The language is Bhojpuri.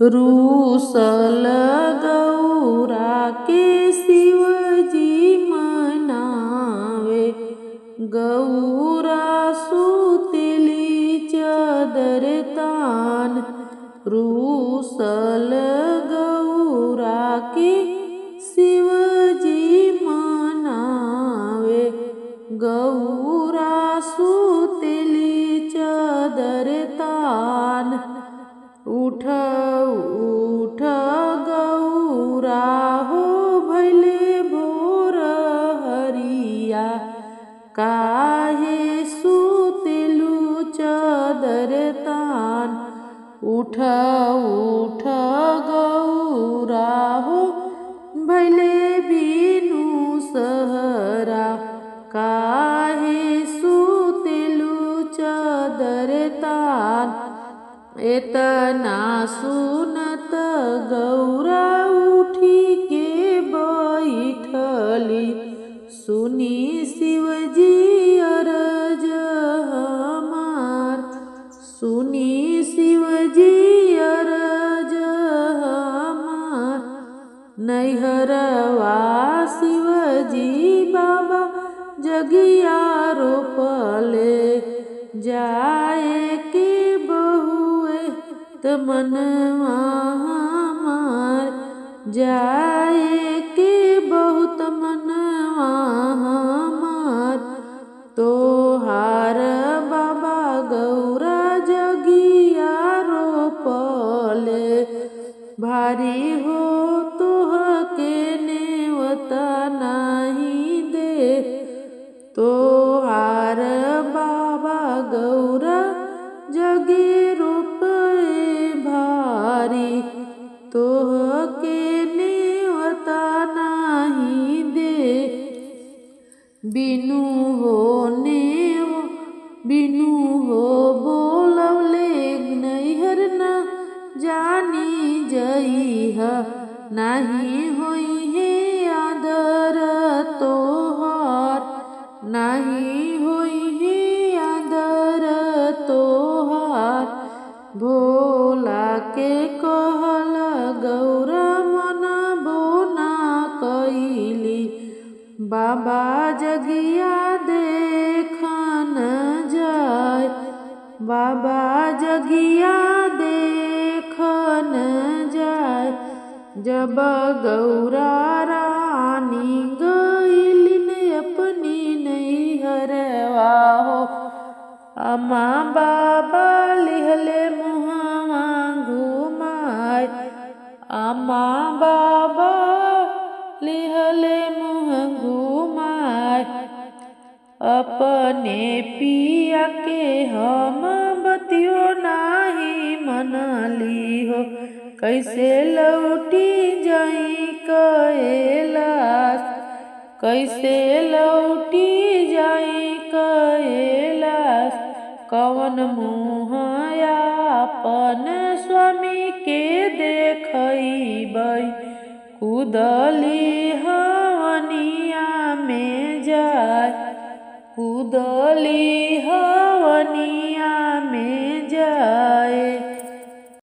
रूसल गौरा के शिवजी मनावे। गौरा सुतली चादर तान। रूसल गौरा के शिवजी मनावे। गौरा सुतली चादर तान। उठ उठ गौरा हो भैले भोर हरिया। काहे सुतलू चादर तान। उठ उठ गौरा हो भैले बिनु सहरा। काहे सुतलू चादर तान। एतना सुनत गौरा उठी के बैठली। सुनी शिवजी अरज हमार। सुनी शिवजी अरज हमार। नैहरवा शिवजी बाबा जगिया रोपले। जाए के बहुए त मनवा हमार। जाए के बहुत मनवा हमार। तोहार बाबा गौरा जगिया रोपले। भारी हो तोहके नेवता नाही दे। तोहार बाबा गौरा जगे रोपे भारी। तोहके नेवता नाही दे। बिनु हो बोलवले नैहर न जानी जइहा। नाही होई है आदर तोहार। नाही होई है आदर तोहार। भोला के कहल गौरा मनबो ना कइली। बाबा जगिया देखन जाय। बाबा जगिया देखन जाय। जब गौरा रानी गइलिन अपनी नैहरवा हो। अम्मा बाबा लिहले मुहवा घुमाय। अम्मा बाबा लिहले मुह घुमाय। अपने पिया के हम बतियो नाही मनली हो। कैसे लौटी जाई कैलाश। कैसे लौटी जाई कैलाश। कवन मुँह आपन स्वामी के देखबै। कुदली हवनिया में जाय। कुदली